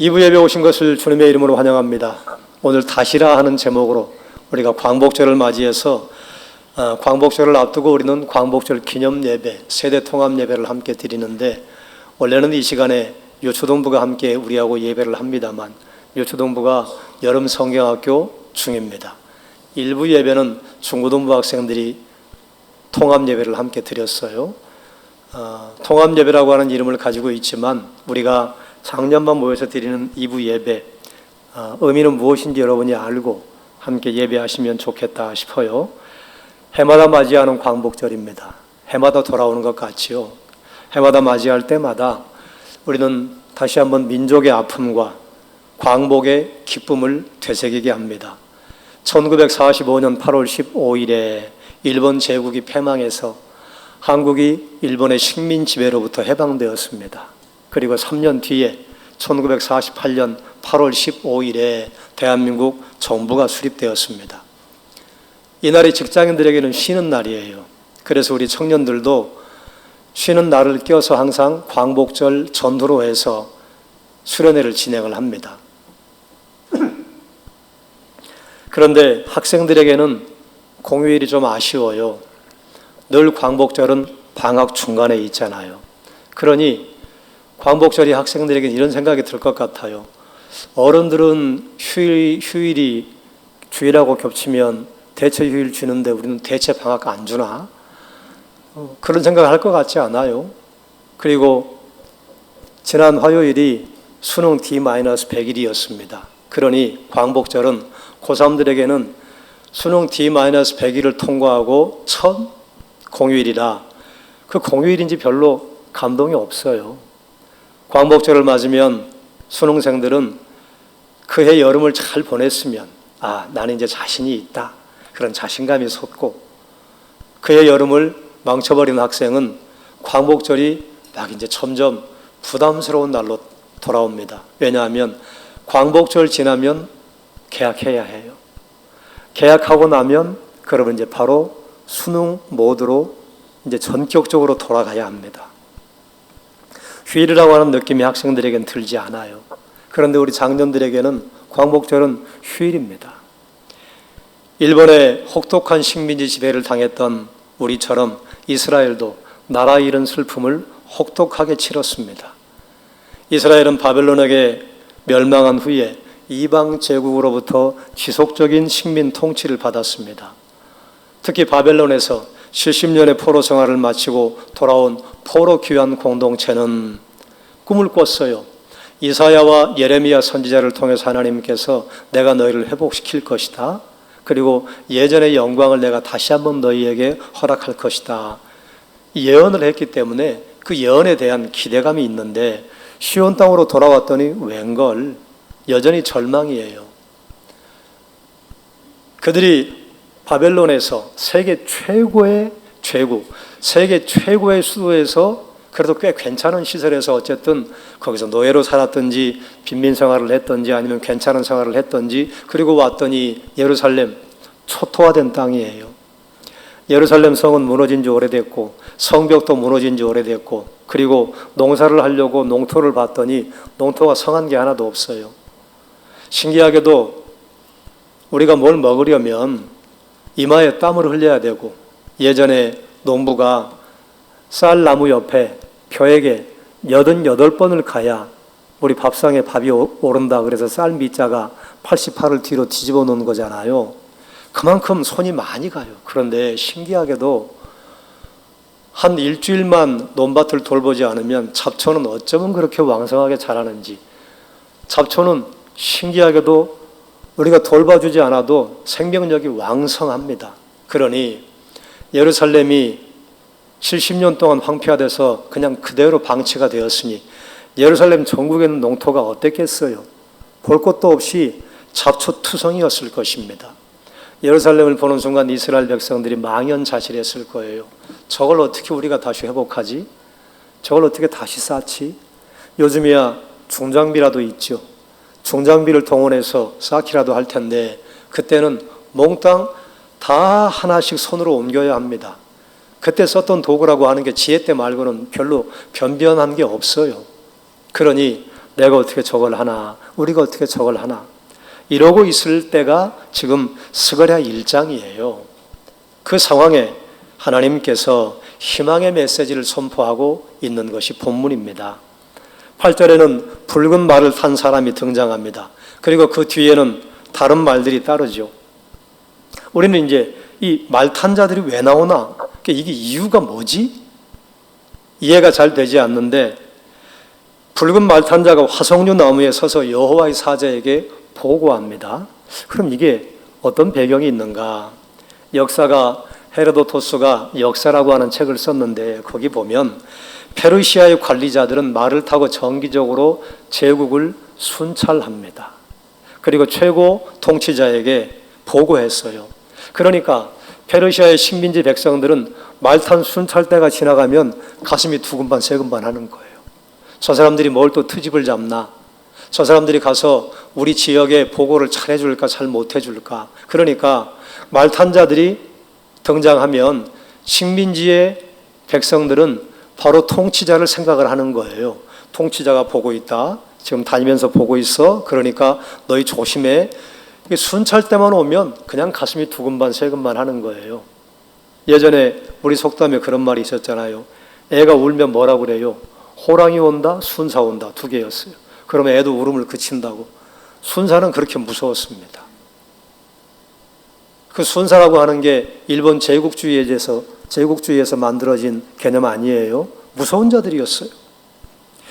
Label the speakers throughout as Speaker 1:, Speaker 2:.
Speaker 1: 2부 예배 오신 것을 주님의 이름으로 환영합니다. 오늘 다시라 하는 제목으로 우리가 광복절을 맞이해서 광복절을 앞두고 우리는 광복절 기념 예배, 세대 통합 예배를 함께 드리는데, 원래는 이 시간에 요초동부가 함께 우리하고 예배를 합니다만 요초동부가 여름 성경학교 중입니다. 일부 예배는 중고등부 학생들이 통합 예배를 함께 드렸어요. 통합 예배라고 하는 이름을 가지고 있지만 우리가 작년만 모여서 드리는 2부 예배, 의미는 무엇인지 여러분이 알고 함께 예배하시면 좋겠다 싶어요. 해마다 맞이하는 광복절입니다. 해마다 돌아오는 것 같지요. 해마다 맞이할 때마다 우리는 다시 한번 민족의 아픔과 광복의 기쁨을 되새기게 합니다. 1945년 8월 15일에 일본 제국이 패망해서 한국이 일본의 식민 지배로부터 해방되었습니다. 그리고 3년 뒤에 1948년 8월 15일에 대한민국 정부가 수립되었습니다. 이날이 직장인들에게는 쉬는 날이에요. 그래서 우리 청년들도 쉬는 날을 껴서 항상 광복절 전후로 해서 수련회를 진행을 합니다. 그런데 학생들에게는 공휴일이 좀 아쉬워요. 늘 광복절은 방학 중간에 있잖아요. 그러니 광복절이 학생들에게 이런 생각이 들 것 같아요. 어른들은 휴일이 주일하고 겹치면 대체 휴일 주는데 우리는 대체 방학 안 주나? 그런 생각을 할 것 같지 않아요? 그리고 지난 화요일이 수능 D-100일이었습니다. 그러니 광복절은 고3들에게는 수능 D-100일을 통과하고 첫 공휴일이라 그 공휴일인지 별로 감동이 없어요. 광복절을 맞으면 수능생들은 그해 여름을 잘 보냈으면 나는 이제 자신이 있다, 그런 자신감이 솟고, 그해 여름을 망쳐버린 학생은 광복절이 막 이제 점점 부담스러운 날로 돌아옵니다. 왜냐하면 광복절 지나면 개학해야 해요. 개학하고 나면 그러면 이제 바로 수능 모드로 이제 전격적으로 돌아가야 합니다. 휴일이라고 하는 느낌이 학생들에게는 들지 않아요. 그런데 우리 장년들에게는 광복절은 휴일입니다. 일본의 혹독한 식민지 지배를 당했던 우리처럼 이스라엘도 나라 잃은 슬픔을 혹독하게 치렀습니다. 이스라엘은 바벨론에게 멸망한 후에 이방 제국으로부터 지속적인 식민 통치를 받았습니다. 특히 바벨론에서 70년의 포로 생활을 마치고 돌아온 포로 귀환 공동체는 꿈을 꿨어요. 이사야와 예레미야 선지자를 통해서 하나님께서 내가 너희를 회복시킬 것이다. 그리고 예전의 영광을 내가 다시 한번 너희에게 허락할 것이다. 예언을 했기 때문에 그 예언에 대한 기대감이 있는데, 시온 땅으로 돌아왔더니 웬걸 여전히 절망이에요. 그들이 바벨론에서 세계 최고의 제국, 세계 최고의 수도에서 그래도 꽤 괜찮은 시설에서 어쨌든 거기서 노예로 살았든지 빈민 생활을 했든지 아니면 괜찮은 생활을 했든지, 그리고 왔더니 예루살렘 초토화된 땅이에요. 예루살렘 성은 무너진 지 오래됐고 성벽도 무너진 지 오래됐고, 그리고 농사를 하려고 농토를 봤더니 농토가 성한 게 하나도 없어요. 신기하게도 우리가 뭘 먹으려면 이마에 땀을 흘려야 되고, 예전에 농부가 쌀나무 옆에 벼에게 88번을 가야 우리 밥상에 밥이 오른다 그래서 쌀 밑자가 88을 뒤로 뒤집어 놓은 거잖아요. 그만큼 손이 많이 가요. 그런데 신기하게도 한 일주일만 논밭을 돌보지 않으면 잡초는 어쩌면 그렇게 왕성하게 자라는지, 잡초는 신기하게도 우리가 돌봐주지 않아도 생명력이 왕성합니다. 그러니 예루살렘이 70년 동안 황폐화돼서 그냥 그대로 방치가 되었으니 예루살렘 전국에는 농토가 어땠겠어요? 볼 것도 없이 잡초투성이었을 것입니다. 예루살렘을 보는 순간 이스라엘 백성들이 망연자실했을 거예요. 저걸 어떻게 우리가 다시 회복하지? 저걸 어떻게 다시 쌓지? 요즘이야 중장비라도 있죠. 중장비를 동원해서 쌓기라도 할 텐데 그때는 몽땅 다 하나씩 손으로 옮겨야 합니다. 그때 썼던 도구라고 하는 게 지혜 때 말고는 별로 변변한 게 없어요. 그러니 내가 어떻게 저걸 하나? 우리가 어떻게 저걸 하나? 이러고 있을 때가 지금 스가랴 1장이에요. 그 상황에 하나님께서 희망의 메시지를 선포하고 있는 것이 본문입니다. 8절에는 붉은 말을 탄 사람이 등장합니다. 그리고 그 뒤에는 다른 말들이 따르죠. 우리는 이제 이 말 탄 자들이 왜 나오나? 이게 이유가 뭐지? 이해가 잘 되지 않는데, 붉은 말 탄 자가 화석류 나무에 서서 여호와의 사자에게 보고합니다. 그럼 이게 어떤 배경이 있는가? 역사가 헤로도토스가 역사라고 하는 책을 썼는데 거기 보면 페르시아의 관리자들은 말을 타고 정기적으로 제국을 순찰합니다. 그리고 최고 통치자에게 보고했어요. 그러니까 페르시아의 식민지 백성들은 말 탄 순찰대가 지나가면 가슴이 두근반 세근반 하는 거예요. 저 사람들이 뭘 또 트집을 잡나? 저 사람들이 가서 우리 지역에 보고를 잘해줄까 잘 못해줄까? 그러니까 말 탄 자들이 등장하면 식민지의 백성들은 바로 통치자를 생각을 하는 거예요. 통치자가 보고 있다. 지금 다니면서 보고 있어. 그러니까 너희 조심해. 순찰 때만 오면 그냥 가슴이 두근반 세근반 하는 거예요. 예전에 우리 속담에 그런 말이 있었잖아요. 애가 울면 뭐라고 그래요? 호랑이 온다, 순사 온다. 두 개였어요. 그러면 애도 울음을 그친다고. 순사는 그렇게 무서웠습니다. 그 순사라고 하는 게 일본 제국주의에서 만들어진 개념 아니에요. 무서운 자들이었어요.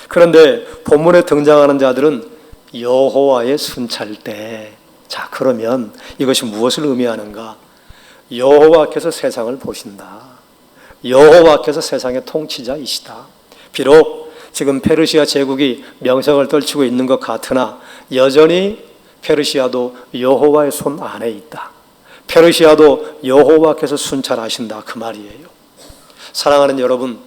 Speaker 1: 그런데 본문에 등장하는 자들은 여호와의 순찰대. 자, 그러면 이것이 무엇을 의미하는가? 여호와께서 세상을 보신다. 여호와께서 세상의 통치자이시다. 비록 지금 페르시아 제국이 명성을 떨치고 있는 것 같으나 여전히 페르시아도 여호와의 손 안에 있다. 페르시아도 여호와께서 순찰하신다. 그 말이에요. 사랑하는 여러분,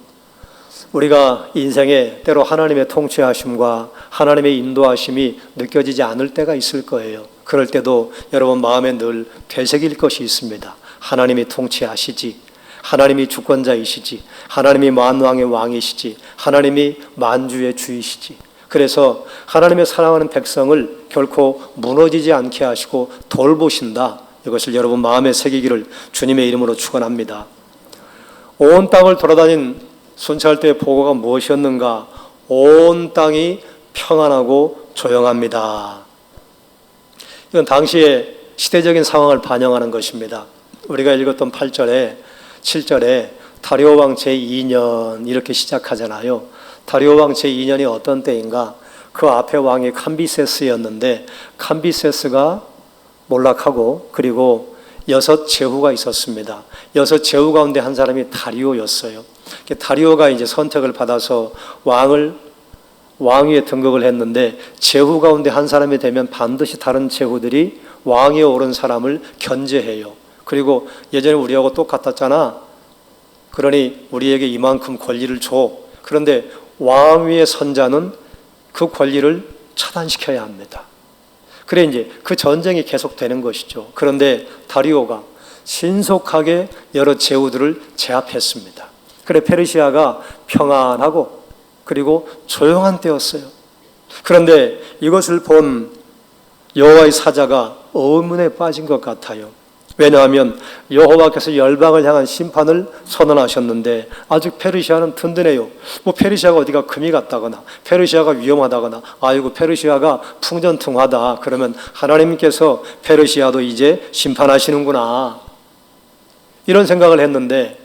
Speaker 1: 우리가 인생에 때로 하나님의 통치하심과 하나님의 인도하심이 느껴지지 않을 때가 있을 거예요. 그럴 때도 여러분 마음에 늘 되새길 것이 있습니다. 하나님이 통치하시지, 하나님이 주권자이시지, 하나님이 만왕의 왕이시지, 하나님이 만주의 주이시지. 그래서 하나님의 사랑하는 백성을 결코 무너지지 않게 하시고 돌보신다. 이것을 여러분 마음에 새기기를 주님의 이름으로 축원합니다. 온 땅을 돌아다닌 순찰대의 보고가 무엇이었는가? 온 땅이 평안하고 조용합니다. 이건 당시의 시대적인 상황을 반영하는 것입니다. 우리가 읽었던 8절에 7절에 다리오 왕 제2년 이렇게 시작하잖아요. 다리오 왕 제2년이 어떤 때인가? 그 앞에 왕이 캄비세스였는데 캄비세스가 몰락하고 그리고 6 제후가 있었습니다. 6 제후 가운데 한 사람이 다리오였어요. 다리오가 이제 선택을 받아서 왕위에 등극을 했는데 제후 가운데 한 사람이 되면 반드시 다른 제후들이 왕위에 오른 사람을 견제해요. 그리고 예전에 우리하고 똑같았잖아. 그러니 우리에게 이만큼 권리를 줘. 그런데 왕위의 선자는 그 권리를 차단시켜야 합니다. 그래 이제 그 전쟁이 계속되는 것이죠. 그런데 다리오가 신속하게 여러 제후들을 제압했습니다. 그래 페르시아가 평안하고 그리고 조용한 때였어요. 그런데 이것을 본 여호와의 사자가 의문에 빠진 것 같아요. 왜냐하면 여호와께서 열방을 향한 심판을 선언하셨는데 아직 페르시아는 든든해요. 뭐 페르시아가 어디가 금이 갔다거나 페르시아가 위험하다거나 아이고 페르시아가 풍전등화다. 그러면 하나님께서 페르시아도 이제 심판하시는구나. 이런 생각을 했는데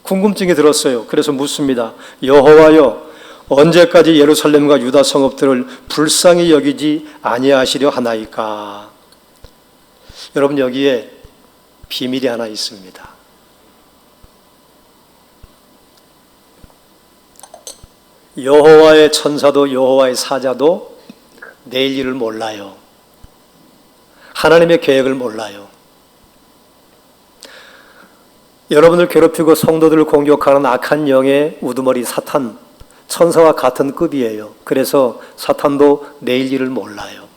Speaker 1: 궁금증이 들었어요. 그래서 묻습니다. 여호와여, 언제까지 예루살렘과 유다 성읍들을 불쌍히 여기지 아니하시려 하나이까? 여러분 여기에 비밀이 하나 있습니다. 여호와의 천사도 여호와의 사자도 내일 일을 몰라요. 하나님의 계획을 몰라요. 여러분을 괴롭히고 성도들을 공격하는 악한 영의 우두머리 사탄, 천사와 같은 급이에요. 그래서 사탄도 내일 일을 몰라요.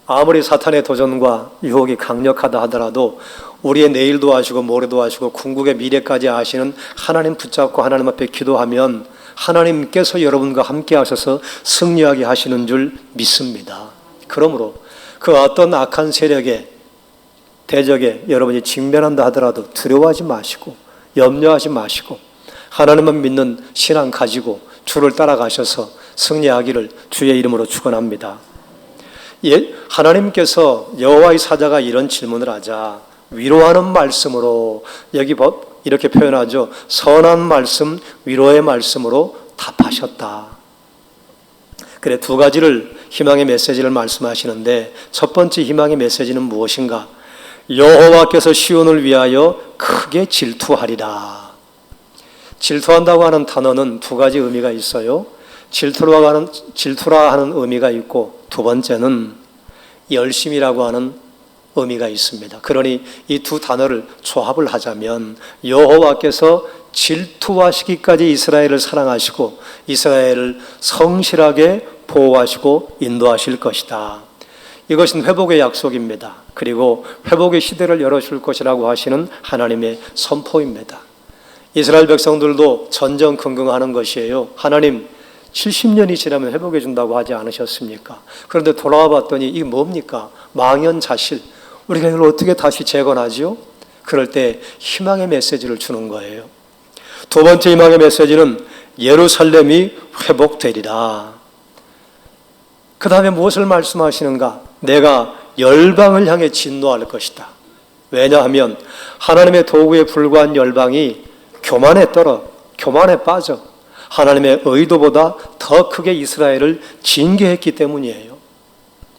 Speaker 1: 아무리 사탄의 도전과 유혹이 강력하다 하더라도 우리의 내일도 아시고 모레도 아시고 궁극의 미래까지 아시는 하나님 붙잡고 하나님 앞에 기도하면 하나님께서 여러분과 함께 하셔서 승리하게 하시는 줄 믿습니다. 그러므로 그 어떤 악한 세력에 대적에 여러분이 직면한다 하더라도 두려워하지 마시고 염려하지 마시고 하나님만 믿는 신앙 가지고 주를 따라가셔서 승리하기를 주의 이름으로 축원합니다. 하나님께서 여호와의 사자가 이런 질문을 하자 위로하는 말씀으로 여기 이렇게 표현하죠. 선한 말씀, 위로의 말씀으로 답하셨다. 그래, 두 가지를 희망의 메시지를 말씀하시는데 첫 번째 희망의 메시지는 무엇인가? 여호와께서 시온을 위하여 크게 질투하리라. 질투한다고 하는 단어는 두 가지 의미가 있어요. 질투라 하는 의미가 있고 두 번째는 열심이라고 하는 의미가 있습니다. 그러니 이 두 단어를 조합을 하자면 여호와께서 질투하시기까지 이스라엘을 사랑하시고 이스라엘을 성실하게 보호하시고 인도하실 것이다. 이것은 회복의 약속입니다. 그리고 회복의 시대를 열어줄 것이라고 하시는 하나님의 선포입니다. 이스라엘 백성들도 전전긍긍하는 것이에요. 하나님 70년이 지나면 회복해 준다고 하지 않으셨습니까? 그런데 돌아와 봤더니 이게 뭡니까? 망연자실. 우리가 이걸 어떻게 다시 재건하지요? 그럴 때 희망의 메시지를 주는 거예요. 두 번째 희망의 메시지는 예루살렘이 회복되리라. 그 다음에 무엇을 말씀하시는가? 내가 열방을 향해 진노할 것이다. 왜냐하면 하나님의 도구에 불과한 열방이 교만에 빠져 하나님의 의도보다 더 크게 이스라엘을 징계했기 때문이에요.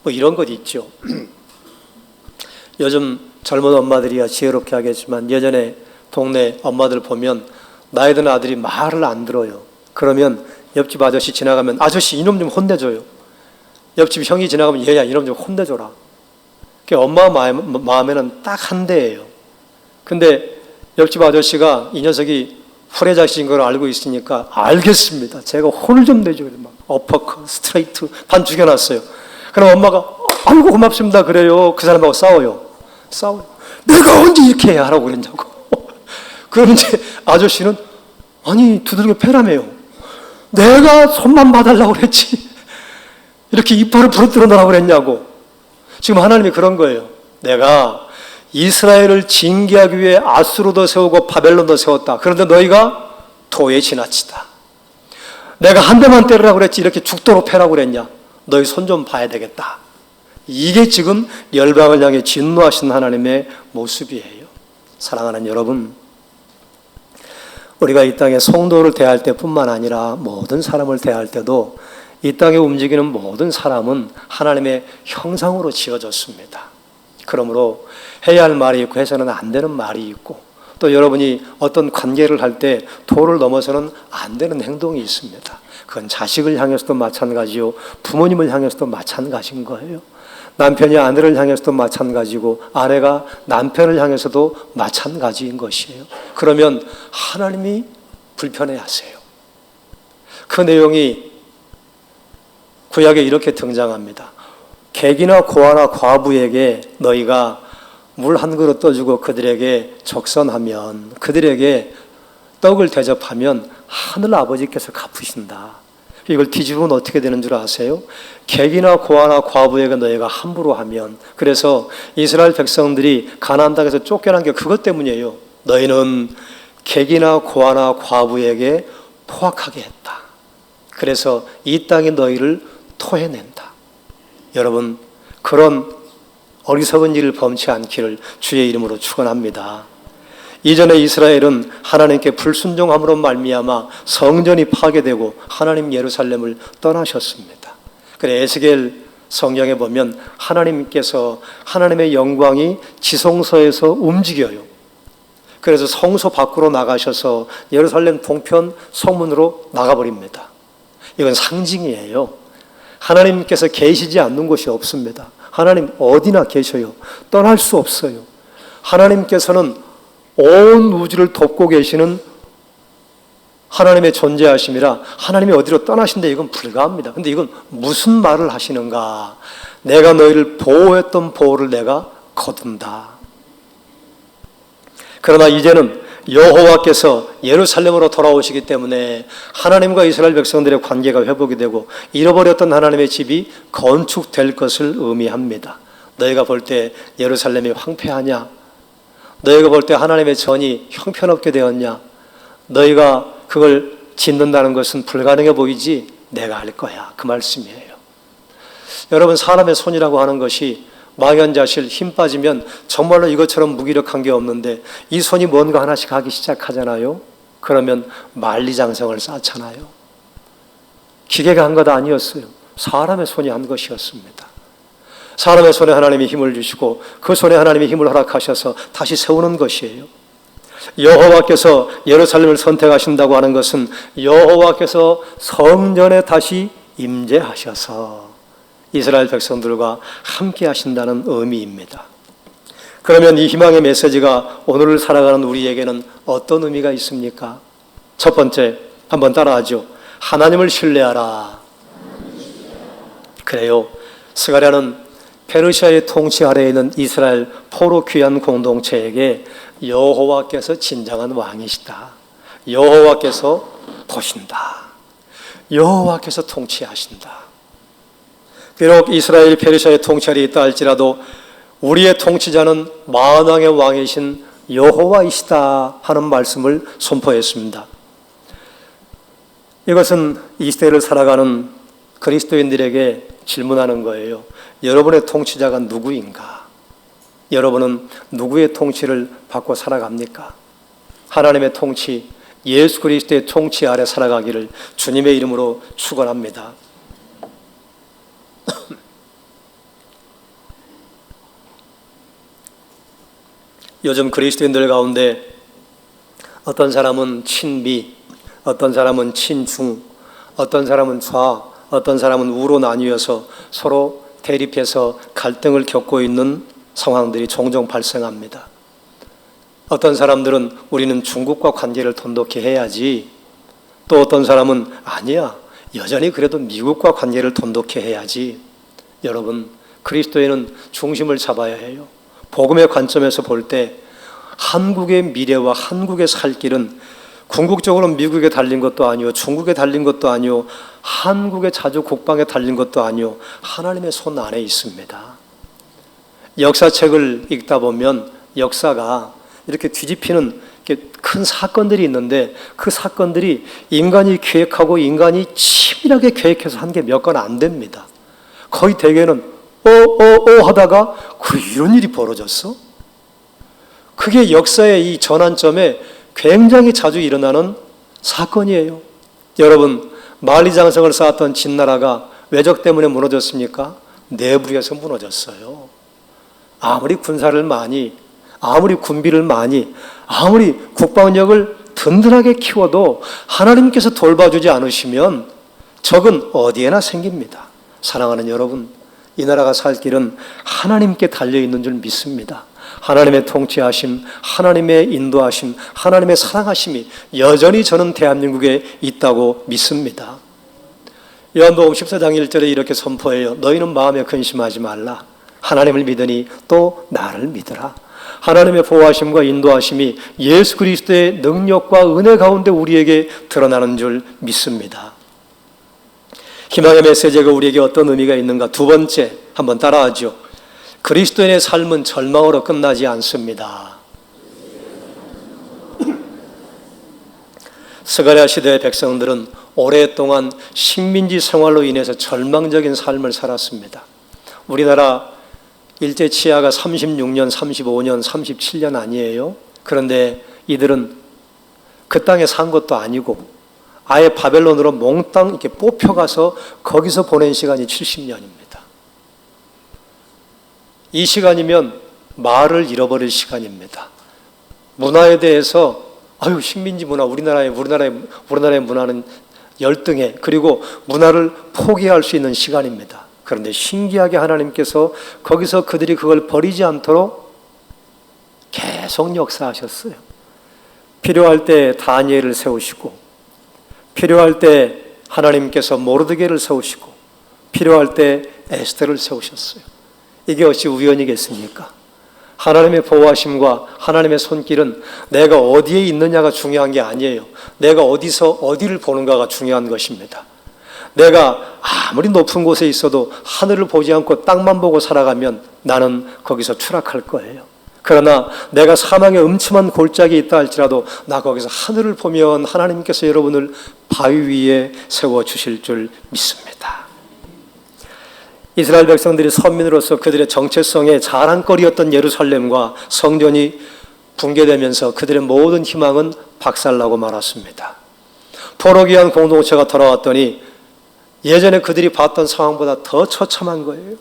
Speaker 1: 뭐 이런 것 있죠. 요즘 젊은 엄마들이야 지혜롭게 하겠지만 예전에 동네 엄마들 보면 나이 든 아들이 말을 안 들어요. 그러면 옆집 아저씨 지나가면 아저씨 이놈 좀 혼내줘요. 옆집 형이 지나가면 얘야 이놈 좀 혼내줘라. 엄마 마음에는 딱 한 대예요. 근데 옆집 아저씨가 이 녀석이 후레자식인 걸 알고 있으니까 알겠습니다. 제가 혼을 좀 내줘요. 막 어퍼컷, 스트레이트 반 죽여놨어요. 그럼 엄마가 아이고 고맙습니다 그래요. 그 사람하고 싸워요. 내가 언제 이렇게 하라고 그랬냐고. 그럼 이제 아저씨는 아니 두들겨 패라며요. 내가 손만 봐달라고 그랬지. 이렇게 이빨을 부러뜨려 놓으라고 그랬냐고. 지금 하나님이 그런 거예요. 내가 이스라엘을 징계하기 위해 아수르도 세우고 바벨론도 세웠다. 그런데 너희가 도에 지나치다. 내가 한 대만 때리라고 그랬지 이렇게 죽도록 패라고 그랬냐. 너희 손 좀 봐야 되겠다. 이게 지금 열방을 향해 진노하신 하나님의 모습이에요. 사랑하는 여러분, 우리가 이 땅에 성도를 대할 때뿐만 아니라 모든 사람을 대할 때도 이 땅에 움직이는 모든 사람은 하나님의 형상으로 지어졌습니다. 그러므로 해야 할 말이 있고 해서는 안 되는 말이 있고 또 여러분이 어떤 관계를 할 때 도를 넘어서는 안 되는 행동이 있습니다. 그건 자식을 향해서도 마찬가지요. 부모님을 향해서도 마찬가지인 거예요. 남편이 아내를 향해서도 마찬가지고 아내가 남편을 향해서도 마찬가지인 것이에요. 그러면 하나님이 불편해하세요. 그 내용이 구약에 이렇게 등장합니다. 객이나 고아나 과부에게 너희가 물 한 그릇 떠주고 그들에게 적선하면 그들에게 떡을 대접하면 하늘 아버지께서 갚으신다. 이걸 뒤집으면 어떻게 되는 줄 아세요? 객이나 고아나 과부에게 너희가 함부로 하면 그래서 이스라엘 백성들이 가나안 땅에서 쫓겨난 게 그것 때문이에요. 너희는 객이나 고아나 과부에게 포악하게 했다. 그래서 이 땅이 너희를 토해낸다. 여러분 그런 어리석은 일을 범치 않기를 주의 이름으로 축원합니다. 이전에 이스라엘은 하나님께 불순종함으로 말미암아 성전이 파괴되고 하나님 예루살렘을 떠나셨습니다. 그래 에스겔 성경에 보면 하나님께서 하나님의 영광이 지성소에서 움직여요. 그래서 성소 밖으로 나가셔서 예루살렘 동편 성문으로 나가버립니다. 이건 상징이에요. 하나님께서 계시지 않는 곳이 없습니다. 하나님 어디나 계셔요. 떠날 수 없어요. 하나님께서는 온 우주를 돕고 계시는 하나님의 존재하심이라 하나님이 어디로 떠나신데 이건 불가합니다. 근데 이건 무슨 말을 하시는가? 내가 너희를 보호했던 보호를 내가 거둔다. 그러나 이제는 여호와께서 예루살렘으로 돌아오시기 때문에 하나님과 이스라엘 백성들의 관계가 회복이 되고 잃어버렸던 하나님의 집이 건축될 것을 의미합니다. 너희가 볼 때 예루살렘이 황폐하냐? 너희가 볼 때 하나님의 전이 형편없게 되었냐? 너희가 그걸 짓는다는 것은 불가능해 보이지? 내가 할 거야. 그 말씀이에요. 여러분, 사람의 손이라고 하는 것이 망연자실 힘 빠지면 정말로 이것처럼 무기력한 게 없는데 이 손이 뭔가 하나씩 하기 시작하잖아요. 그러면 만리장성을 쌓잖아요. 기계가 한 것 아니었어요. 사람의 손이 한 것이었습니다. 사람의 손에 하나님이 힘을 주시고 그 손에 하나님이 힘을 허락하셔서 다시 세우는 것이에요. 여호와께서 예루살렘을 선택하신다고 하는 것은 여호와께서 성전에 다시 임재하셔서 이스라엘 백성들과 함께 하신다는 의미입니다. 그러면 이 희망의 메시지가 오늘을 살아가는 우리에게는 어떤 의미가 있습니까? 첫 번째, 한번 따라하죠. 하나님을 신뢰하라. 그래요. 스가랴는 페르시아의 통치 아래에 있는 이스라엘 포로 귀한 공동체에게 여호와께서 진정한 왕이시다. 여호와께서 보신다. 여호와께서 통치하신다. 비록 이스라엘 페르시아의 통치 아래에 있다 할지라도 우리의 통치자는 만왕의 왕이신 여호와이시다 하는 말씀을 선포했습니다. 이것은 이 시대를 살아가는 그리스도인들에게 질문하는 거예요. 여러분의 통치자가 누구인가? 여러분은 누구의 통치를 받고 살아갑니까? 하나님의 통치, 예수 그리스도의 통치 아래 살아가기를 주님의 이름으로 축원합니다. 요즘 그리스도인들 가운데 어떤 사람은 친미, 어떤 사람은 친중, 어떤 사람은 좌, 어떤 사람은 우로 나뉘어서 서로 대립해서 갈등을 겪고 있는 상황들이 종종 발생합니다. 어떤 사람들은 우리는 중국과 관계를 돈독히 해야지, 또 어떤 사람은 아니야, 여전히 그래도 미국과 관계를 돈독히 해야지. 여러분, 그리스도에는 중심을 잡아야 해요. 복음의 관점에서 볼 때 한국의 미래와 한국의 살 길은 궁극적으로 미국에 달린 것도 아니요, 중국에 달린 것도 아니요, 한국의 자주 국방에 달린 것도 아니요, 하나님의 손 안에 있습니다. 역사책을 읽다 보면 역사가 이렇게 뒤집히는 큰 사건들이 있는데 그 사건들이 인간이 계획하고 인간이 치밀하게 계획해서 한 게 몇 건 안 됩니다. 거의 대개는 하다가 이런 일이 벌어졌어? 그게 역사의 이 전환점에 굉장히 자주 일어나는 사건이에요. 여러분, 만리장성을 쌓았던 진나라가 외적 때문에 무너졌습니까? 내부에서 무너졌어요. 아무리 군사를 많이, 아무리 군비를 많이, 아무리 국방력을 든든하게 키워도 하나님께서 돌봐주지 않으시면 적은 어디에나 생깁니다. 사랑하는 여러분, 이 나라가 살 길은 하나님께 달려있는 줄 믿습니다. 하나님의 통치하심, 하나님의 인도하심, 하나님의 사랑하심이 여전히 저는 대한민국에 있다고 믿습니다. 요한복음 14장 1절에 이렇게 선포해요. 너희는 마음에 근심하지 말라. 하나님을 믿으니 또 나를 믿으라. 하나님의 보호하심과 인도하심이 예수 그리스도의 능력과 은혜 가운데 우리에게 드러나는 줄 믿습니다. 희망의 메시지가 우리에게 어떤 의미가 있는가? 두 번째, 한번 따라하죠. 그리스도인의 삶은 절망으로 끝나지 않습니다. 스가랴 시대의 백성들은 오랫동안 식민지 생활로 인해서 절망적인 삶을 살았습니다. 우리나라 일제 치하가 36년, 35년, 37년 아니에요? 그런데 이들은 그 땅에 산 것도 아니고 아예 바벨론으로 몽땅 이렇게 뽑혀가서 거기서 보낸 시간이 70년입니다. 이 시간이면 말을 잃어버릴 시간입니다. 문화에 대해서 식민지 문화, 우리나라의 문화는 열등해. 그리고 문화를 포기할 수 있는 시간입니다. 그런데 신기하게 하나님께서 거기서 그들이 그걸 버리지 않도록 계속 역사하셨어요. 필요할 때 다니엘을 세우시고, 필요할 때 하나님께서 모르드게를 세우시고, 필요할 때 에스더를 세우셨어요. 이게 어찌 우연이겠습니까? 하나님의 보호하심과 하나님의 손길은 내가 어디에 있느냐가 중요한 게 아니에요. 내가 어디를 보는가가 중요한 것입니다. 내가 아무리 높은 곳에 있어도 하늘을 보지 않고 땅만 보고 살아가면 나는 거기서 추락할 거예요. 그러나 내가 사망의 음침한 골짜기에 있다 할지라도 나 거기서 하늘을 보면 하나님께서 여러분을 바위 위에 세워주실 줄 믿습니다. 이스라엘 백성들이 선민으로서 그들의 정체성의 자랑거리였던 예루살렘과 성전이 붕괴되면서 그들의 모든 희망은 박살나고 말았습니다. 포로기한 공동체가 돌아왔더니 예전에 그들이 봤던 상황보다 더 처참한 거예요.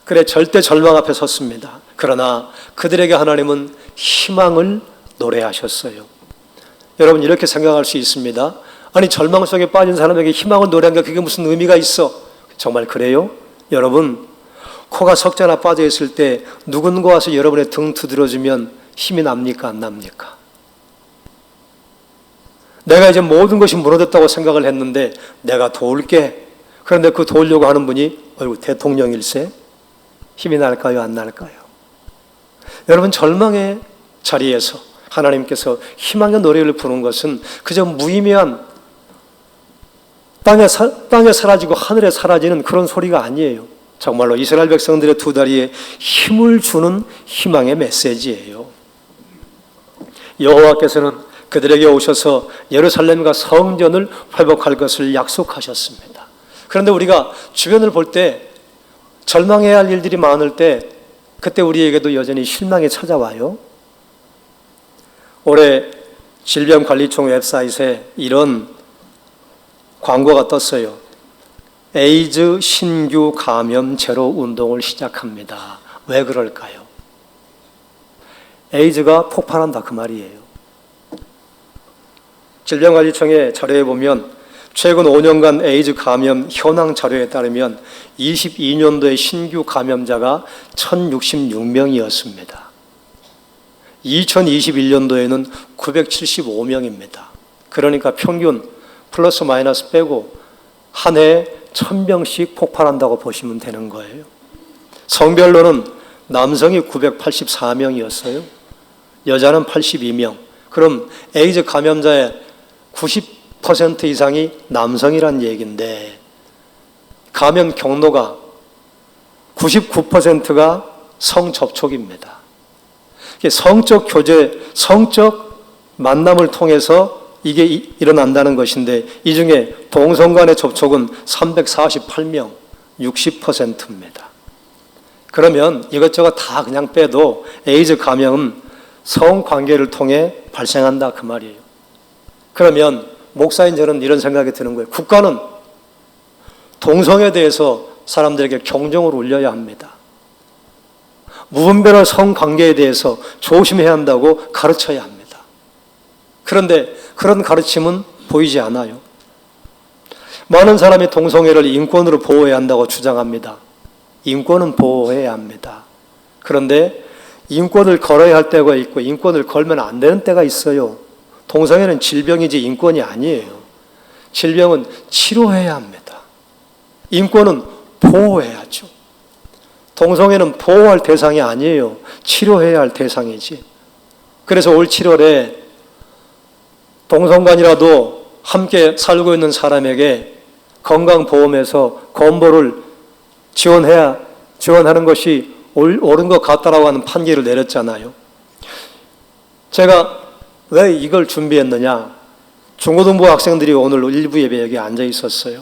Speaker 1: 그래 절대 절망 앞에 섰습니다. 그러나 그들에게 하나님은 희망을 노래하셨어요. 여러분 이렇게 생각할 수 있습니다. 아니 절망 속에 빠진 사람에게 희망을 노래한 게 그게 무슨 의미가 있어? 정말 그래요? 여러분 코가 석자나 빠져 있을 때 누군가 와서 여러분의 등 두드려주면 힘이 납니까 안 납니까? 내가 이제 모든 것이 무너졌다고 생각을 했는데 내가 도울게. 그런데 그 도우려고 하는 분이 대통령일세? 힘이 날까요 안 날까요? 여러분 절망의 자리에서 하나님께서 희망의 노래를 부르는 것은 그저 무의미한 땅에 사라지고 하늘에 사라지는 그런 소리가 아니에요. 정말로 이스라엘 백성들의 두 다리에 힘을 주는 희망의 메시지예요. 여호와께서는 그들에게 오셔서 예루살렘과 성전을 회복할 것을 약속하셨습니다. 그런데 우리가 주변을 볼 때 절망해야 할 일들이 많을 때 그때 우리에게도 여전히 실망이 찾아와요. 올해 질병관리청 웹사이트에 이런 광고가 떴어요. 에이즈 신규 감염 제로 운동을 시작합니다. 왜 그럴까요? 에이즈가 폭발한다 그 말이에요. 질병관리청의 자료에 보면 최근 5년간 에이즈 감염 현황 자료에 따르면 22년도에 신규 감염자가 1066명이었습니다. 2021년도에는 975명입니다. 그러니까 평균 플러스 마이너스 빼고 한 해에 1000명씩 폭발한다고 보시면 되는 거예요. 성별로는 남성이 984명이었어요. 여자는 82명. 그럼 에이즈 감염자의 90% 이상이 남성이란 얘기인데 감염 경로가 99%가 성접촉입니다. 성적 교제, 성적 만남을 통해서 이게 일어난다는 것인데 이 중에 동성 간의 접촉은 348명, 60%입니다. 그러면 이것저것 다 그냥 빼도 에이즈 감염은 성관계를 통해 발생한다 그 말이에요. 그러면 목사인 저는 이런 생각이 드는 거예요. 국가는 동성에 대해서 사람들에게 경종을 울려야 합니다. 무분별한 성관계에 대해서 조심해야 한다고 가르쳐야 합니다. 그런데 그런 가르침은 보이지 않아요. 많은 사람이 동성애를 인권으로 보호해야 한다고 주장합니다. 인권은 보호해야 합니다. 그런데 인권을 걸어야 할 때가 있고 인권을 걸면 안 되는 때가 있어요. 동성애는 질병이지 인권이 아니에요. 질병은 치료해야 합니다. 인권은 보호해야죠. 동성애는 보호할 대상이 아니에요. 치료해야 할 대상이지. 그래서 올 7월에 동성간이라도 함께 살고 있는 사람에게 건강보험에서 건보를 지원하는 것이 옳은 것 같다라고 하는 판결을 내렸잖아요. 제가 왜 이걸 준비했느냐? 중고등부 학생들이 오늘 일부 예배 여기 앉아 있었어요.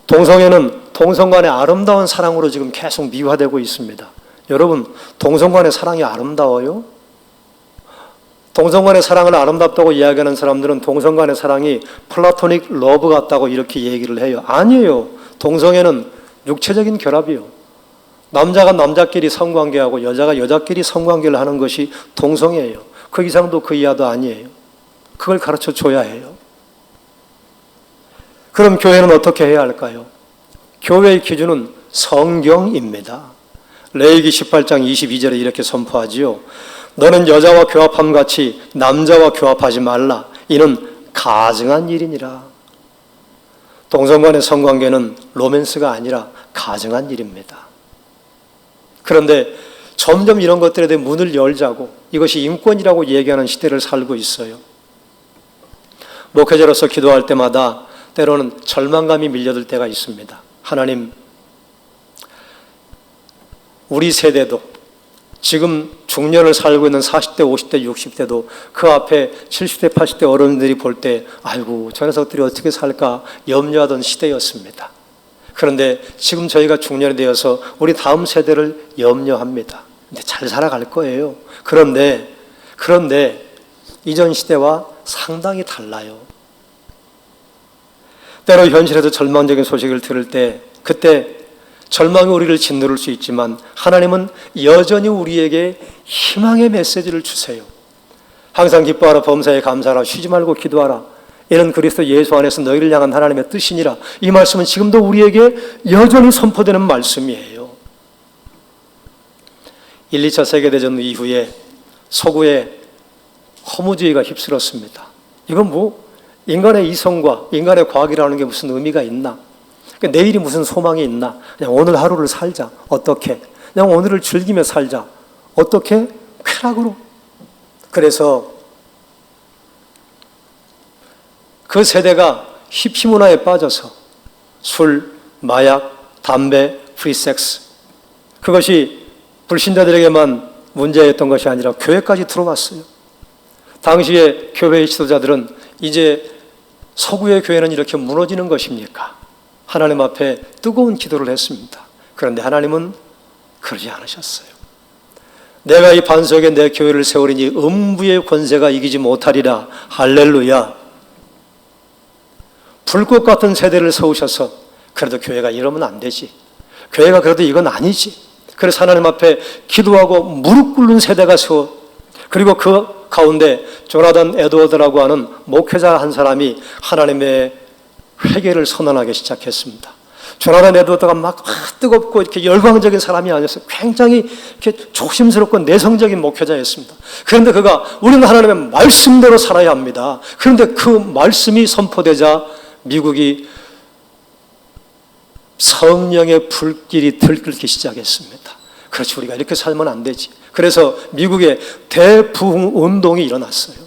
Speaker 1: 동성애는 동성 간의 아름다운 사랑으로 지금 계속 미화되고 있습니다. 여러분, 동성 간의 사랑이 아름다워요? 동성 간의 사랑을 아름답다고 이야기하는 사람들은 동성 간의 사랑이 플라토닉 러브 같다고 이렇게 얘기를 해요. 아니에요. 동성애는 육체적인 결합이요. 남자가 남자끼리 성관계하고 여자가 여자끼리 성관계를 하는 것이 동성애예요. 그 이상도 그 이하도 아니에요. 그걸 가르쳐 줘야 해요. 그럼 교회는 어떻게 해야 할까요? 교회의 기준은 성경입니다. 레위기 18장 22절에 이렇게 선포하지요. 너는 여자와 교합함 같이 남자와 교합하지 말라. 이는 가증한 일이니라. 동성 간의 성관계는 로맨스가 아니라 가증한 일입니다. 그런데 점점 이런 것들에 대해 문을 열자고, 이것이 인권이라고 얘기하는 시대를 살고 있어요. 목회자로서 기도할 때마다 때로는 절망감이 밀려들 때가 있습니다. 하나님, 우리 세대도 지금 중년을 살고 있는 40대, 50대, 60대도 그 앞에 70대, 80대 어른들이 볼 때 아이고 저 녀석들이 어떻게 살까 염려하던 시대였습니다. 그런데 지금 저희가 중년이 되어서 우리 다음 세대를 염려합니다. 근데 잘 살아갈 거예요. 그런데 이전 시대와 상당히 달라요. 때로 현실에서 절망적인 소식을 들을 때 그때 절망이 우리를 짓누를 수 있지만 하나님은 여전히 우리에게 희망의 메시지를 주세요. 항상 기뻐하라, 범사에 감사하라, 쉬지 말고 기도하라. 이는 그리스도 예수 안에서 너희를 향한 하나님의 뜻이니라. 이 말씀은 지금도 우리에게 여전히 선포되는 말씀이에요. 1, 2차 세계대전 이후에 서구의 허무주의가 휩쓸었습니다. 이건 뭐 인간의 이성과 인간의 과학이라는 게 무슨 의미가 있나? 그러니까 내일이 무슨 소망이 있나? 그냥 오늘 하루를 살자. 어떻게? 그냥 오늘을 즐기며 살자. 어떻게? 쾌락으로. 그래서 그 세대가 히피 문화에 빠져서 술, 마약, 담배, 프리섹스, 그것이 불신자들에게만 문제였던 것이 아니라 교회까지 들어왔어요. 당시에 교회의 지도자들은 이제 서구의 교회는 이렇게 무너지는 것입니까? 하나님 앞에 뜨거운 기도를 했습니다. 그런데 하나님은 그러지 않으셨어요. 내가 이 반석에 내 교회를 세우리니 음부의 권세가 이기지 못하리라. 할렐루야. 불꽃 같은 세대를 세우셔서 그래도 교회가 이러면 안 되지. 교회가 그래도 이건 아니지. 그래서 하나님 앞에 기도하고 무릎 꿇는 세대가 세워. 그리고 그 가운데 조나단 에드워드라고 하는 목회자 한 사람이 하나님의 회개를 선언하기 시작했습니다. 조나단 에드워드가 막 뜨겁고 이렇게 열광적인 사람이 아니었어요. 굉장히 이렇게 조심스럽고 내성적인 목회자였습니다. 그런데 그가 우리는 하나님의 말씀대로 살아야 합니다. 그런데 그 말씀이 선포되자 미국이 성령의 불길이 들끓기 시작했습니다. 그렇지, 우리가 이렇게 살면 안 되지. 그래서 미국의 대부흥 운동이 일어났어요.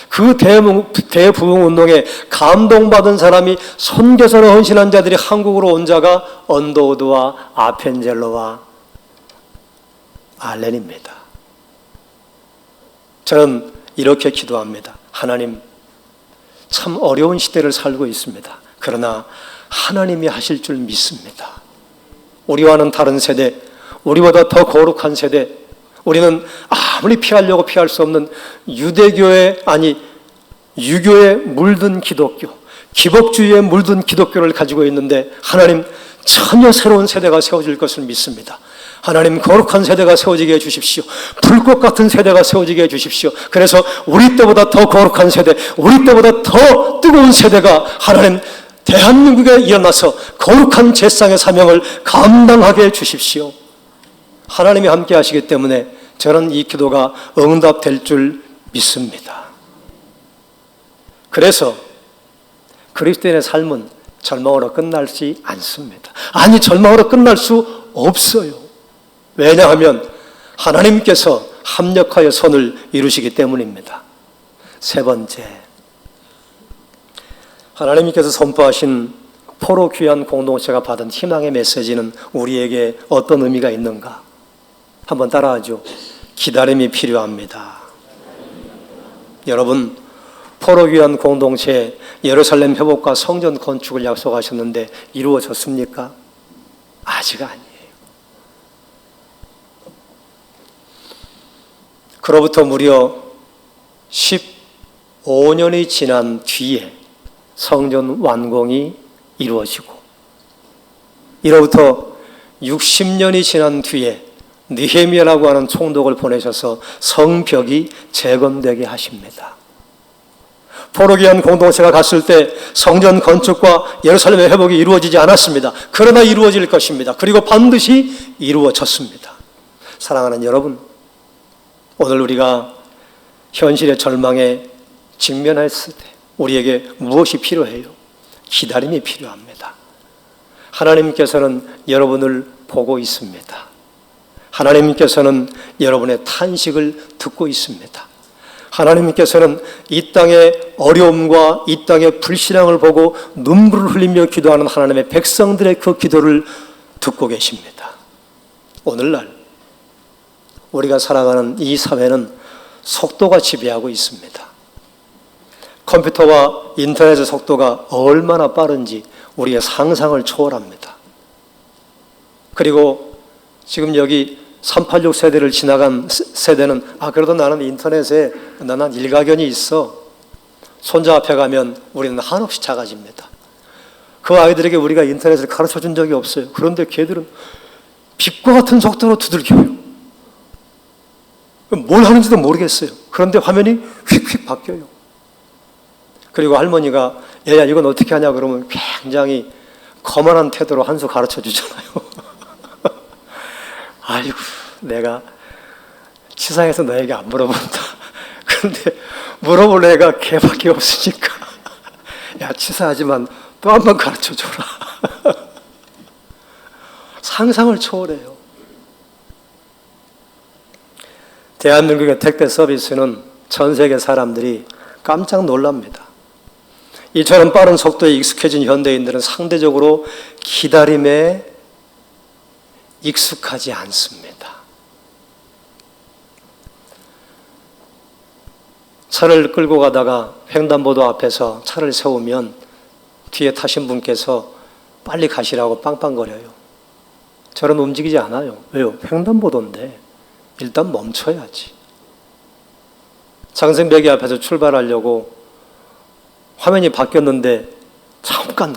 Speaker 1: 그 대부흥 운동에 감동받은 사람이, 선교사로 헌신한 자들이 한국으로 온 자가 언더우드와 아펜젤러와 알렌입니다. 저는 이렇게 기도합니다. 하나님, 참 어려운 시대를 살고 있습니다. 그러나 하나님이 하실 줄 믿습니다. 우리와는 다른 세대, 우리보다 더 거룩한 세대, 우리는 아무리 피하려고 피할 수 없는 유교에 물든 기독교, 기복주의에 물든 기독교를 가지고 있는데 하나님 전혀 새로운 세대가 세워질 것을 믿습니다. 하나님 거룩한 세대가 세워지게 해주십시오. 불꽃 같은 세대가 세워지게 해주십시오. 그래서 우리 때보다 더 거룩한 세대, 우리 때보다 더 뜨거운 세대가 하나님 대한민국에 일어나서 거룩한 제상의 사명을 감당하게 해주십시오. 하나님이 함께 하시기 때문에 저는 이 기도가 응답될 줄 믿습니다. 그래서 그리스도인의 삶은 절망으로 끝나지 않습니다. 아니, 절망으로 끝날 수 없어요. 왜냐하면 하나님께서 합력하여 선을 이루시기 때문입니다. 세 번째, 하나님께서 선포하신 포로 귀한 공동체가 받은 희망의 메시지는 우리에게 어떤 의미가 있는가? 한번 따라하죠. 기다림이 필요합니다. 여러분, 포로 귀한 공동체 예루살렘 회복과 성전 건축을 약속하셨는데 이루어졌습니까? 아직 아니에요. 그로부터 무려 15년이 지난 뒤에 성전 완공이 이루어지고, 이로부터 60년이 지난 뒤에 느헤미야라고 하는 총독을 보내셔서 성벽이 재건되게 하십니다. 포로 귀한 공동체가 갔을 때 성전 건축과 예루살렘의 회복이 이루어지지 않았습니다. 그러나 이루어질 것입니다. 그리고 반드시 이루어졌습니다. 사랑하는 여러분, 오늘 우리가 현실의 절망에 직면했을 때 우리에게 무엇이 필요해요? 기다림이 필요합니다. 하나님께서는 여러분을 보고 있습니다. 하나님께서는 여러분의 탄식을 듣고 있습니다. 하나님께서는 이 땅의 어려움과 이 땅의 불신앙을 보고 눈물을 흘리며 기도하는 하나님의 백성들의 그 기도를 듣고 계십니다. 오늘날 우리가 살아가는 이 사회는 속도가 지배하고 있습니다. 컴퓨터와 인터넷의 속도가 얼마나 빠른지 우리의 상상을 초월합니다. 그리고 지금 여기 386 세대를 지나간 세대는 그래도 나는 인터넷에 나는 일가견이 있어. 손자 앞에 가면 우리는 한없이 작아집니다. 그 아이들에게 우리가 인터넷을 가르쳐 준 적이 없어요. 그런데 걔들은 빛과 같은 속도로 두들겨요. 뭘 하는지도 모르겠어요. 그런데 화면이 휙휙 바뀌어요. 그리고 할머니가 얘야 이건 어떻게 하냐 그러면 굉장히 거만한 태도로 한 수 가르쳐 주잖아요. 아이고 내가 치사해서 너에게 안 물어본다. 그런데 물어볼 애가 걔밖에 없으니까 야 치사하지만 또 한 번 가르쳐 줘라. 상상을 초월해요. 대한민국의 택배 서비스는 전 세계 사람들이 깜짝 놀랍니다. 이처럼 빠른 속도에 익숙해진 현대인들은 상대적으로 기다림에 익숙하지 않습니다. 차를 끌고 가다가 횡단보도 앞에서 차를 세우면 뒤에 타신 분께서 빨리 가시라고 빵빵거려요. 저는 움직이지 않아요. 왜요? 횡단보도인데 일단 멈춰야지. 장생배기 앞에서 출발하려고 화면이 바뀌었는데 잠깐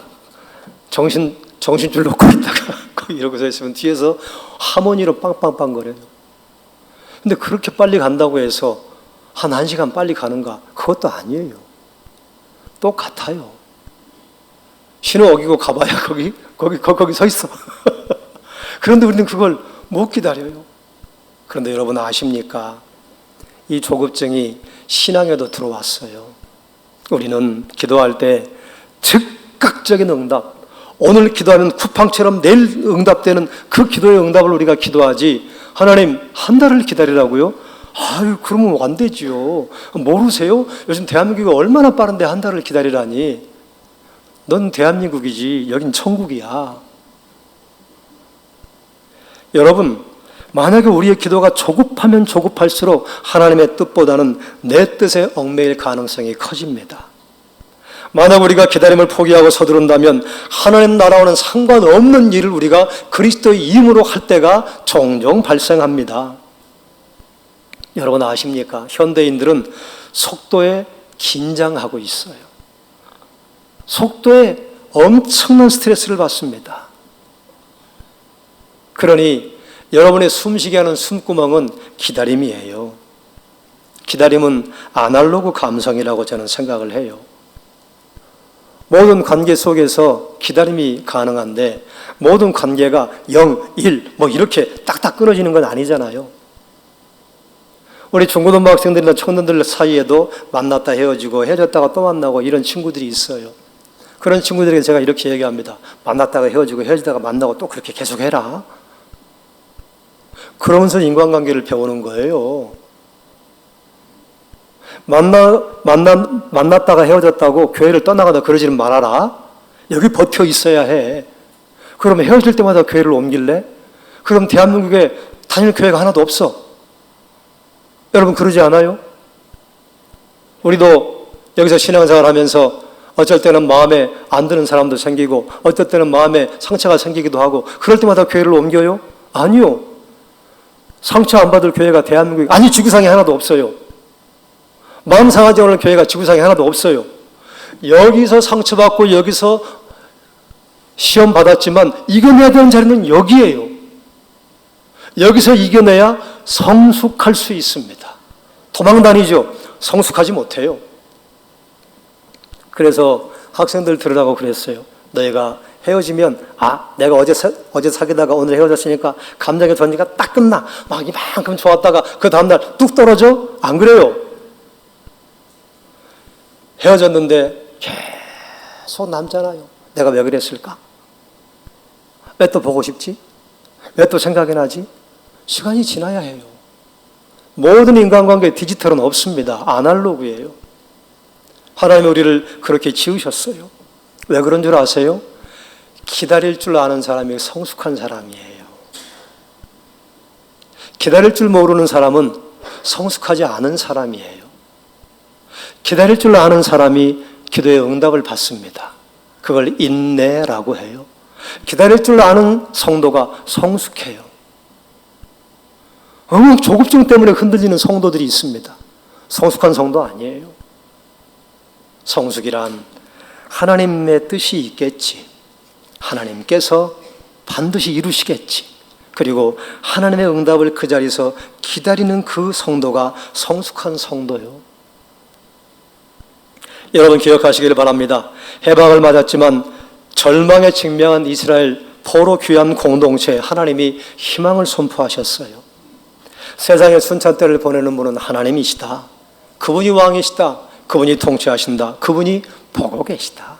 Speaker 1: 정신줄 놓고 있다가 거기 이러고 서 있으면 뒤에서 하모니로 빵빵빵거려요. 근데 그렇게 빨리 간다고 해서 한 1시간 빨리 가는가? 그것도 아니에요. 똑같아요. 신호 어기고 가봐야 거기 서 있어. 그런데 우리는 그걸 못 기다려요. 그런데 여러분 아십니까? 이 조급증이 신앙에도 들어왔어요. 우리는 기도할 때 즉각적인 응답, 오늘 기도하면 쿠팡처럼 내일 응답되는 그 기도의 응답을 우리가 기도하지 하나님 한 달을 기다리라고요? 아유 그러면 안 되지요. 모르세요? 요즘 대한민국이 얼마나 빠른데 한 달을 기다리라니. 넌 대한민국이지 여긴 천국이야. 여러분 만약에 우리의 기도가 조급하면 조급할수록 하나님의 뜻보다는 내 뜻에 얽매일 가능성이 커집니다. 만약 우리가 기다림을 포기하고 서두른다면 하나님 나라와는 상관없는 일을 우리가 그리스도의 이름으로 할 때가 종종 발생합니다. 여러분 아십니까? 현대인들은 속도에 긴장하고 있어요. 속도에 엄청난 스트레스를 받습니다. 그러니 여러분의 숨쉬게 하는 숨구멍은 기다림이에요. 기다림은 아날로그 감성이라고 저는 생각을 해요. 모든 관계 속에서 기다림이 가능한데 모든 관계가 0, 1 이렇게 딱딱 끊어지는 건 아니잖아요. 우리 중고등부 학생들이나 청년들 사이에도 만났다 헤어지고 헤어졌다가 또 만나고 이런 친구들이 있어요. 그런 친구들에게 제가 이렇게 얘기합니다. 만났다가 헤어지고 헤어지다가 만나고 또 그렇게 계속 해라. 그러면서 인간관계를 배우는 거예요. 만났다가 헤어졌다고 교회를 떠나가다 그러지는 말아라. 여기 버텨 있어야 해. 그러면 헤어질 때마다 교회를 옮길래? 그럼 대한민국에 다닐 교회가 하나도 없어. 여러분 그러지 않아요? 우리도 여기서 신앙생활 하면서 어쩔 때는 마음에 안 드는 사람도 생기고 어쩔 때는 마음에 상처가 생기기도 하고 그럴 때마다 교회를 옮겨요? 아니요. 상처 안 받을 교회가 대한민국에 지구상에 하나도 없어요. 마음 상하지 않을 교회가 지구상에 하나도 없어요. 여기서 상처받고 여기서 시험 받았지만 이겨내야 되는 자리는 여기에요. 여기서 이겨내야 성숙할 수 있습니다. 도망 다니죠. 성숙하지 못해요. 그래서 학생들 들으라고 그랬어요. 너희가 헤어지면 내가 어제 사귀다가 오늘 헤어졌으니까 감정의 전기가 딱 끝나. 막 이만큼 좋았다가 그 다음날 뚝 떨어져? 안 그래요. 헤어졌는데 계속 남잖아요. 내가 왜 그랬을까? 왜 또 보고 싶지? 왜 또 생각이 나지? 시간이 지나야 해요. 모든 인간관계 디지털은 없습니다. 아날로그예요. 하나님이 우리를 그렇게 지으셨어요. 왜 그런 줄 아세요? 기다릴 줄 아는 사람이 성숙한 사람이에요. 기다릴 줄 모르는 사람은 성숙하지 않은 사람이에요. 기다릴 줄 아는 사람이 기도의 응답을 받습니다. 그걸 인내라고 해요. 기다릴 줄 아는 성도가 성숙해요. 조급증 때문에 흔들리는 성도들이 있습니다. 성숙한 성도 아니에요. 성숙이란 하나님의 뜻이 있겠지. 하나님께서 반드시 이루시겠지. 그리고 하나님의 응답을 그 자리에서 기다리는 그 성도가 성숙한 성도요. 여러분 기억하시길 바랍니다. 해방을 맞았지만 절망에 직면한 이스라엘 포로 귀환 공동체에 하나님이 희망을 선포하셨어요. 세상의 순찬때를 보내는 분은 하나님이시다. 그분이 왕이시다. 그분이 통치하신다. 그분이 보고 계시다.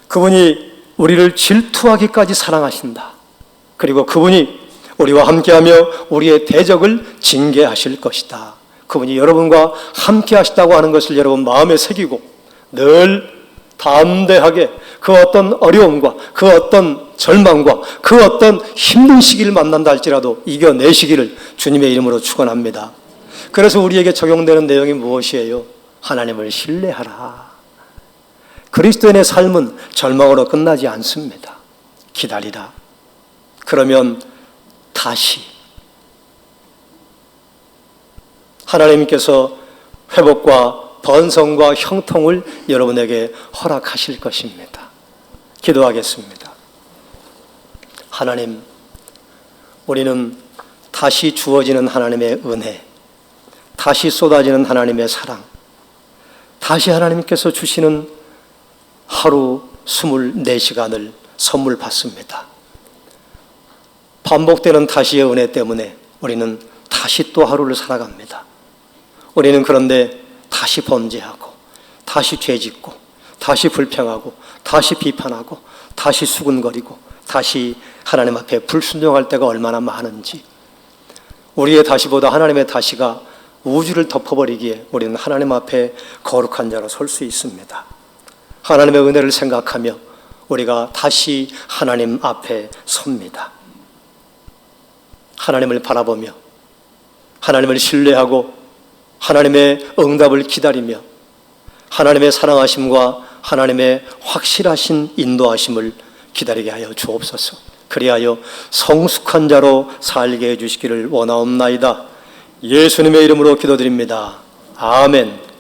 Speaker 1: 그분이 우리를 질투하기까지 사랑하신다. 그리고 그분이 우리와 함께하며 우리의 대적을 징계하실 것이다. 그분이 여러분과 함께 하시다고 하는 것을 여러분 마음에 새기고 늘 담대하게 그 어떤 어려움과 그 어떤 절망과 그 어떤 힘든 시기를 만난다 할지라도 이겨내시기를 주님의 이름으로 축원합니다. 그래서 우리에게 적용되는 내용이 무엇이에요? 하나님을 신뢰하라. 그리스도인의 삶은 절망으로 끝나지 않습니다. 기다리라. 그러면 다시 하나님께서 회복과 번성과 형통을 여러분에게 허락하실 것입니다. 기도하겠습니다. 하나님, 우리는 다시 주어지는 하나님의 은혜, 다시 쏟아지는 하나님의 사랑, 다시 하나님께서 주시는 하루 24시간을 선물 받습니다. 반복되는 다시의 은혜 때문에 우리는 다시 또 하루를 살아갑니다. 우리는 그런데 다시 범죄하고 다시 죄짓고 다시 불평하고 다시 비판하고 다시 수군거리고 다시 하나님 앞에 불순종할 때가 얼마나 많은지, 우리의 다시보다 하나님의 다시가 우주를 덮어버리기에 우리는 하나님 앞에 거룩한 자로 설 수 있습니다. 하나님의 은혜를 생각하며 우리가 다시 하나님 앞에 섭니다. 하나님을 바라보며 하나님을 신뢰하고 하나님의 응답을 기다리며 하나님의 사랑하심과 하나님의 확실하신 인도하심을 기다리게 하여 주옵소서. 그리하여 성숙한 자로 살게 해주시기를 원하옵나이다. 예수님의 이름으로 기도드립니다. 아멘.